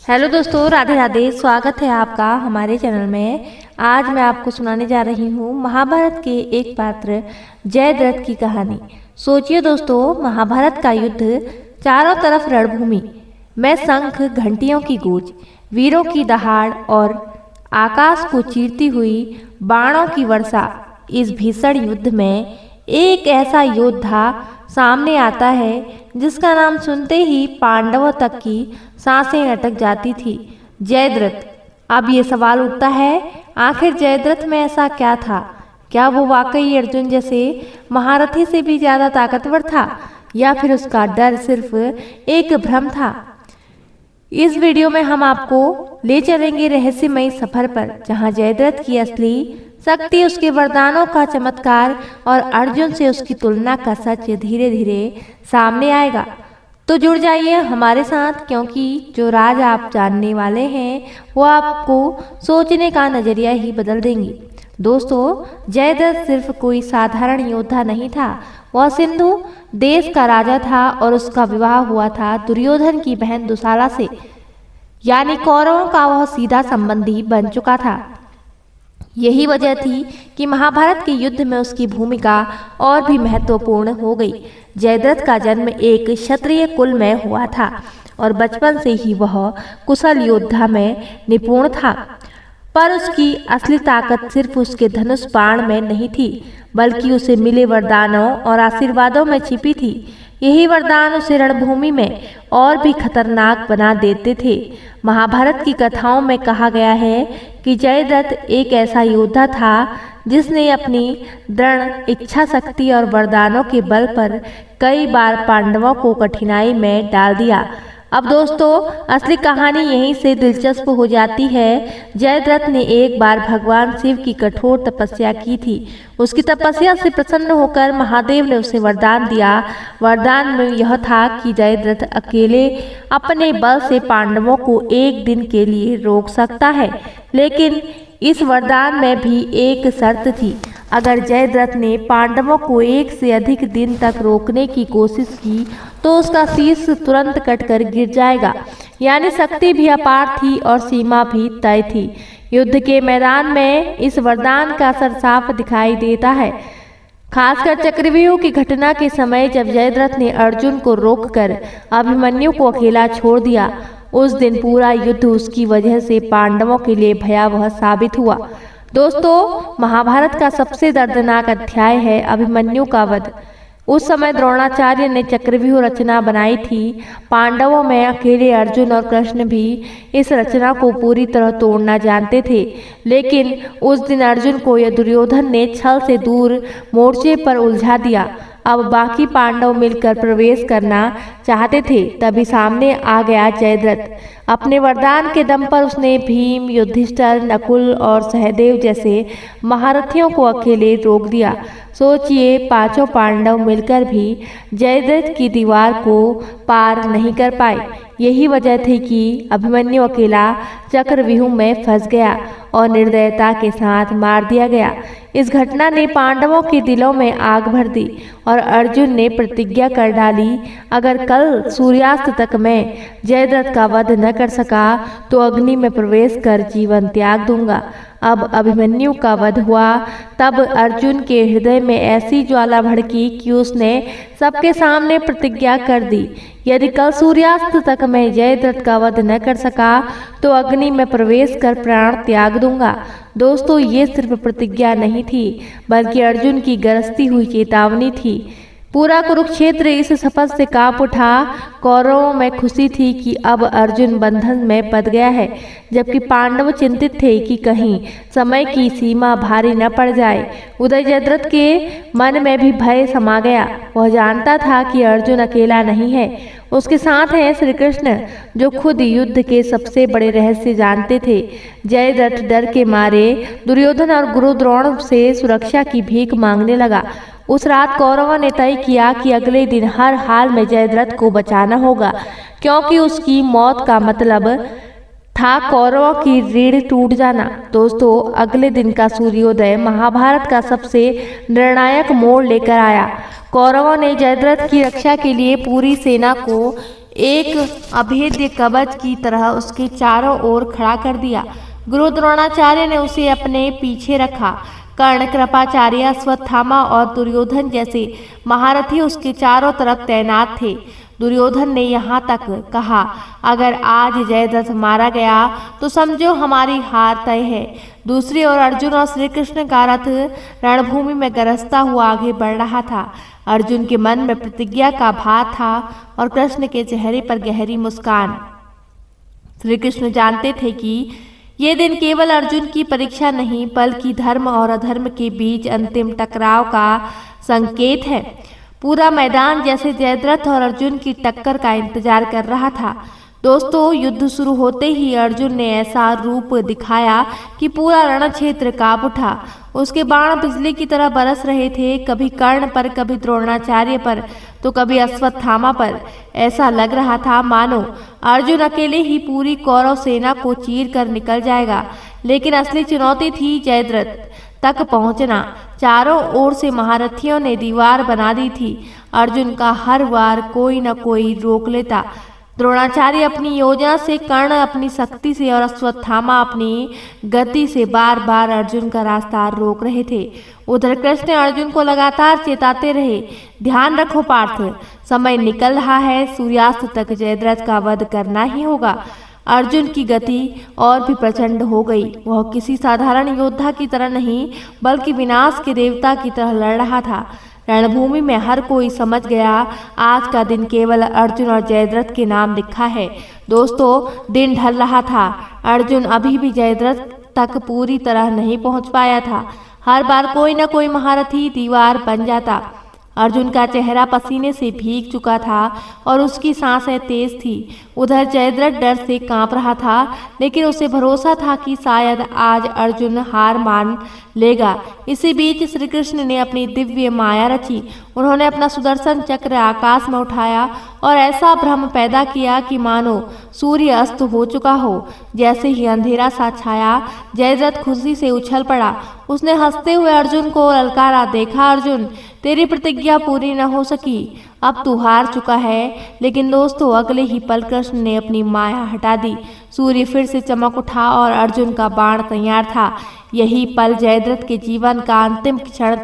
Hello दोस्तों, राधे राधे। स्वागत है आपका हमारे चैनल में। आज मैं आपको सुनाने जा रही हूँ महाभारत के एक पात्र जयद्रथ की कहानी। सोचिए दोस्तों, महाभारत का युद्ध, चारों तरफ रणभूमि में शंख घंटियों की गूंज, वीरों की दहाड़ और आकाश को चीरती हुई बाणों की वर्षा। इस भीषण युद्ध में एक ऐसा योद्धा सामने आता है जिसका नाम सुनते ही पांडवों तक की सांसें अटक जाती थी, जयद्रथ। अब ये सवाल उठता है, आखिर जयद्रथ में ऐसा क्या था? क्या वो वाकई अर्जुन जैसे महारथी से भी ज्यादा ताकतवर था, या फिर उसका डर सिर्फ एक भ्रम था? इस वीडियो में हम आपको ले चलेंगे रहस्यमयी सफर पर, जहां जयद्रथ की असली शक्ति, उसके वरदानों का चमत्कार और अर्जुन से उसकी तुलना का सच धीरे धीरे सामने आएगा। तो जुड़ जाइए हमारे साथ, क्योंकि जो राज आप जानने वाले हैं वो आपको सोचने का नजरिया ही बदल देंगी। दोस्तों, जयद्रथ सिर्फ कोई साधारण योद्धा नहीं था, वह सिंधु देश का राजा था और उसका विवाह हुआ था दुर्योधन की बहन दुशाला से, यानी कौरवों का वह सीधा संबंधी बन चुका था। यही वजह थी कि महाभारत के युद्ध में उसकी भूमिका और भी महत्वपूर्ण हो गई। जयद्रथ का जन्म एक क्षत्रिय कुल में हुआ था और बचपन से ही वह कुशल योद्धा में निपुण था। पर उसकी असली ताकत सिर्फ उसके धनुष बाण में नहीं थी, बल्कि उसे मिले वरदानों और आशीर्वादों में छिपी थी। यही वरदान उसे रणभूमि में और भी खतरनाक बना देते थे। महाभारत की कथाओं में कहा गया है कि जयद्रथ एक ऐसा योद्धा था जिसने अपनी दृढ़ इच्छा शक्ति और वरदानों के बल पर कई बार पांडवों को कठिनाई में डाल दिया। अब दोस्तों, असली कहानी यहीं से दिलचस्प हो जाती है। जयद्रथ ने एक बार भगवान शिव की कठोर तपस्या की थी। उसकी तपस्या से प्रसन्न होकर महादेव ने उसे वरदान दिया। वरदान में यह था कि जयद्रथ अकेले अपने बल से पांडवों को एक दिन के लिए रोक सकता है, लेकिन इस वरदान में भी एक शर्त थी। अगर जयद्रथ ने पांडवों को एक से अधिक दिन तक रोकने की कोशिश की तो उसका शीश तुरंत कटकर गिर जाएगा। यानी शक्ति भी अपार थी और सीमा भी तय थी। युद्ध के मैदान में इस वरदान का असर साफ दिखाई देता है, खासकर चक्रव्यूह की घटना के समय, जब जयद्रथ ने अर्जुन को रोककर अभिमन्यु को अकेला छोड़ दिया। उस दिन पूरा युद्ध उसकी वजह से पांडवों के लिए भयावह साबित हुआ। दोस्तों, महाभारत का सबसे दर्दनाक अध्याय है अभिमन्यु का वध। उस समय द्रोणाचार्य ने चक्रव्यूह रचना बनाई थी। पांडवों में अकेले अर्जुन और कृष्ण भी इस रचना को पूरी तरह तोड़ना जानते थे, लेकिन उस दिन अर्जुन को यह दुर्योधन ने छल से दूर मोर्चे पर उलझा दिया। अब बाकी पांडव मिलकर प्रवेश करना चाहते थे, तभी सामने आ गया जयद्रथ। अपने वरदान के दम पर उसने भीम, युधिष्ठिर, नकुल और सहदेव जैसे महारथियों को अकेले रोक दिया। सोचिए, पांचों पांडव मिलकर भी जयद्रथ की दीवार को पार नहीं कर पाए। यही वजह थी कि अभिमन्यु अकेला चक्रव्यूह में फंस गया और निर्दयता के साथ मार दिया गया। इस घटना ने पांडवों के दिलों में आग भर दी और अर्जुन ने प्रतिज्ञा कर डाली, अगर कल सूर्यास्त तक मैं जयद्रथ का वध न कर सका तो अग्नि में प्रवेश कर जीवन त्याग दूंगा। अब अभिमन्यु का वध हुआ तब अर्जुन के हृदय में ऐसी ज्वाला भड़की कि उसने सबके सामने प्रतिज्ञा कर दी, यदि कल सूर्यास्त तक मैं जयद्रथ का वध न कर सका तो अग्नि में प्रवेश कर प्राण त्याग दूंगा। दोस्तों, ये सिर्फ प्रतिज्ञा नहीं थी, बल्कि अर्जुन की गरजती हुई चेतावनी थी। पूरा कुरुक्षेत्र इस शपथ से कांप उठा। कौरवों में खुशी थी कि अब अर्जुन बंधन में बंध गया है, जबकि पांडव चिंतित थे कि कहीं समय की सीमा भारी न पड़ जाए। उदय जयद्रथ के मन में भी भय समा गया। वह जानता था कि अर्जुन अकेला नहीं है, उसके साथ हैं श्री कृष्ण, जो खुद युद्ध के सबसे बड़े रहस्य जानते थे। जयद्रथ डर के मारे दुर्योधन और गुरु द्रोण से सुरक्षा की भीख मांगने लगा। उस रात कौरवों ने तय किया कि अगले दिन हर हाल में जयद्रथ को बचाना होगा, क्योंकि उसकी मौत का मतलब था कौरवों की रीढ़ टूट जाना। दोस्तों, अगले दिन का सूर्योदय महाभारत का सबसे निर्णायक मोड़ लेकर आया। कौरवों ने जयद्रथ की रक्षा के लिए पूरी सेना को एक अभेद्य कवच की तरह उसके चारों ओर खड़ा कर दिया। गुरु द्रोणाचार्य ने उसे अपने पीछे रखा। कर्ण, कृपाचार्य, अश्वत्थामा और दुर्योधन जैसे महारथी उसके चारों तरफ तैनात थे। दुर्योधन ने यहाँ तक कहा, अगर आज जयद्रथ मारा गया तो समझो हमारी हार तय है। दूसरी ओर अर्जुन और श्री कृष्ण का रथ रणभूमि में गरजता हुआ आगे बढ़ रहा था। अर्जुन के मन में प्रतिज्ञा का भार था और कृष्ण के चेहरे पर गहरी मुस्कान। श्री कृष्ण जानते थे कि ये दिन केवल अर्जुन की परीक्षा नहीं बल्कि धर्म और अधर्म के बीच अंतिम टकराव का संकेत है। पूरा मैदान जैसे जयद्रथ और अर्जुन की टक्कर का इंतजार कर रहा था। दोस्तों, युद्ध शुरू होते ही अर्जुन ने ऐसा रूप दिखाया कि पूरा रण क्षेत्र कांप उठा। उसके बाण बिजली की तरह बरस रहे थे, कभी कर्ण पर, कभी द्रोणाचार्य पर, तो कभी अश्वत्थामा पर। ऐसा लग रहा था मानो अर्जुन अकेले ही पूरी कौरव सेना को चीर कर निकल जाएगा। लेकिन असली चुनौती थी जयद्रथ तक पहुंचना। चारों ओर से महारथियों ने दीवार बना दी थी। अर्जुन का हर वार कोई न कोई रोक लेता। द्रोणाचार्य अपनी योजना से, कर्ण अपनी शक्ति से और अश्वत्थामा अपनी गति से बार बार अर्जुन का रास्ता रोक रहे थे। उधर कृष्ण अर्जुन को लगातार चेताते रहे, ध्यान रखो पार्थ, समय निकल रहा है, सूर्यास्त तक जयद्रथ का वध करना ही होगा। अर्जुन की गति और भी प्रचंड हो गई। वह किसी साधारण योद्धा की तरह नहीं बल्कि विनाश के देवता की तरह लड़ रहा था। रणभूमि में हर कोई समझ गया, आज का दिन केवल अर्जुन और जयद्रथ के नाम लिखा है। दोस्तों, दिन ढल रहा था। अर्जुन अभी भी जयद्रथ तक पूरी तरह नहीं पहुंच पाया था। हर बार कोई न कोई महारथी दीवार बन जाता। अर्जुन का चेहरा पसीने से भीग चुका था और उसकी सांसें तेज थी। उधर जयद्रथ डर से कांप रहा था, लेकिन उसे भरोसा था कि शायद आज अर्जुन हार मान लेगा। इसी बीच श्री कृष्ण ने अपनी दिव्य माया रची। उन्होंने अपना सुदर्शन चक्र आकाश में उठाया और ऐसा भ्रम पैदा किया कि मानो सूर्य अस्त हो चुका हो। जैसे ही अंधेरा सा छाया, जयद्रथ खुशी से उछल पड़ा। उसने हंसते हुए अर्जुन को ललकारा, देखा अर्जुन, तेरी प्रतिज्ञा पूरी न हो सकी, अब तू हार चुका है। लेकिन दोस्तों, अगले ही पल कृष्ण ने अपनी माया हटा दी। सूर्य फिर से चमक उठा और अर्जुन का बाण तैयार था। यही पल जयद्रथ के जीवन का अंतिम क्षण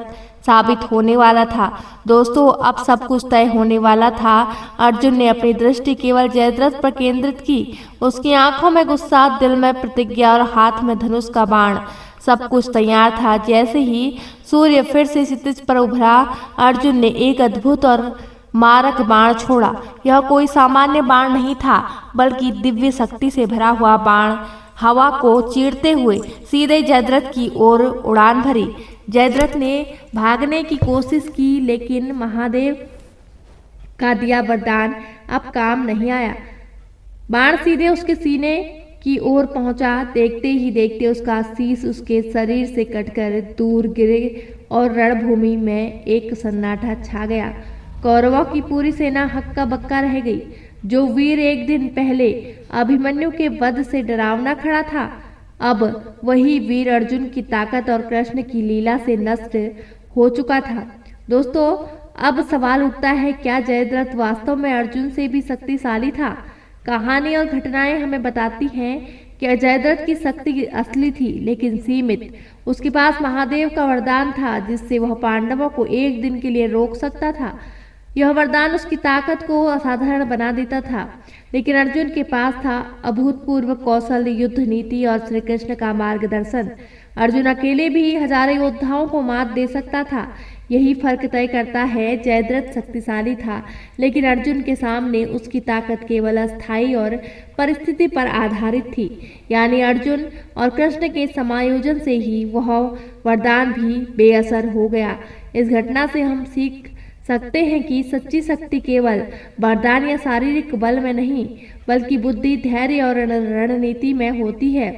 साबित होने वाला था। दोस्तों, अब सब कुछ तय होने वाला था। अर्जुन ने अपनी दृष्टि केवल जयद्रथ पर केंद्रित की। उसकी आंखों में गुस्सा, दिल में प्रतिज्ञा और हाथ में धनुष का बाण। सब कुछ तैयार था। जैसे ही सूर्य फिर से क्षितिज पर उभरा, अर्जुन ने एक अद्भुत और मारक बाण छोड़ा। यह कोई सामान्य बाण नहीं था बल्कि दिव्य शक्ति से भरा हुआ बाण हवा को चीरते हुए सीधे जयद्रथ की ओर उड़ान भरी। जयद्रथ ने भागने की कोशिश की, लेकिन महादेव का दिया वरदान अब काम नहीं आया। बाण सीधे उसके सीने की ओर पहुंचा। देखते ही देखते उसका शीश उसके शरीर से कटकर दूर गिरे और रणभूमि में एक सन्नाटा छा गया। कौरवों की पूरी सेना हक्का बक्का रह गई। जो वीर एक दिन पहले अभिमन्यु के वध से डरावना खड़ा था, अब वही वीर अर्जुन की ताकत और कृष्ण की लीला से नष्ट हो चुका था। दोस्तों, अब सवाल उठता है, क्या जयद्रथ वास्तव में अर्जुन से भी शक्तिशाली था? कहानी और घटनाएं हमें बताती हैं कि जयद्रथ की शक्ति असली थी लेकिन सीमित। उसके पास महादेव का वरदान था जिससे वह पांडवों को एक दिन के लिए रोक सकता था। यह वरदान उसकी ताकत को असाधारण बना देता था। लेकिन अर्जुन के पास था अभूतपूर्व कौशल, युद्ध नीति और श्री कृष्ण का मार्गदर्शन। अर्जुन अकेले भी हजारों योद्धाओं को मात दे सकता था। यही फर्क तय करता है। जयद्रथ शक्तिशाली था, लेकिन अर्जुन के सामने उसकी ताकत केवल अस्थायी और परिस्थिति पर आधारित थी। यानी अर्जुन और कृष्ण के समायोजन से ही वह वरदान भी बेअसर हो गया। इस घटना से हम सीख सकते हैं कि सच्ची शक्ति केवल वरदान या शारीरिक बल में नहीं बल्कि बुद्धि, धैर्य और रणनीति में होती है।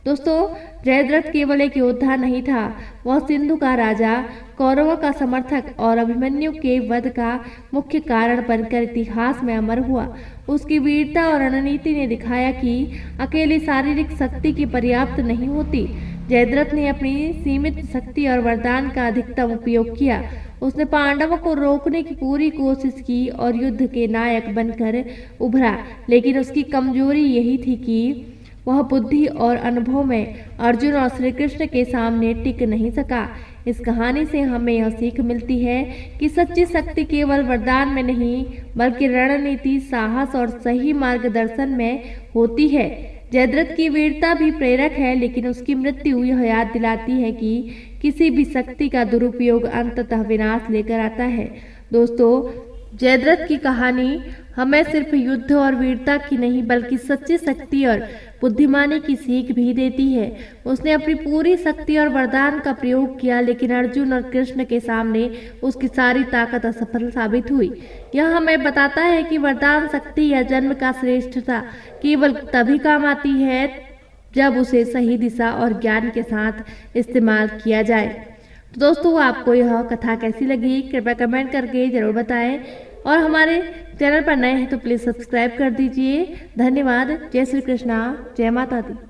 दोस्तों, जयद्रथ केवल एक योद्धा नहीं था, वह सिंधु का राजा, कौरवों का समर्थक और अभिमन्यु के वध का मुख्य कारण बनकर इतिहास में अमर हुआ। उसकी वीरता और रणनीति ने दिखाया कि अकेली शारीरिक शक्ति की पर्याप्त नहीं होती। जयद्रथ ने अपनी सीमित शक्ति और वरदान का अधिकतम उपयोग किया। उसने पांडवों को रोकने की पूरी कोशिश की और युद्ध के नायक बनकर उभरा, लेकिन उसकी कमजोरी यही थी कि वह बुद्धि और अनुभव में अर्जुन और श्री कृष्ण के सामने टिक नहीं सका। इस कहानी से हमें यह सीख मिलती है कि सच्ची शक्ति केवल वरदान में नहीं बल्कि रणनीति, साहस और सही मार्गदर्शन में होती है। जयद्रथ की वीरता भी प्रेरक है, लेकिन उसकी मृत्यु यह याद दिलाती है कि किसी भी शक्ति का दुरुपयोग अंततः विनाश लेकर आता है। दोस्तों, जयद्रथ की कहानी हमें सिर्फ युद्ध और वीरता की नहीं बल्कि सच्ची शक्ति और बुद्धिमानी की सीख भी देती है। उसने अपनी पूरी शक्ति और वरदान का प्रयोग किया, लेकिन अर्जुन और कृष्ण के सामने उसकी सारी ताकत असफल साबित हुई। यह हमें बताता है कि वरदान, शक्ति या जन्म का श्रेष्ठता केवल तभी काम आती है जब उसे सही दिशा और ज्ञान के साथ इस्तेमाल किया जाए। तो दोस्तों, आपको यह कथा कैसी लगी कृपया कमेंट करके जरूर बताएं, और हमारे चैनल पर नए हैं तो प्लीज़ सब्सक्राइब कर दीजिए। धन्यवाद। जय श्री कृष्णा, जय माता दी।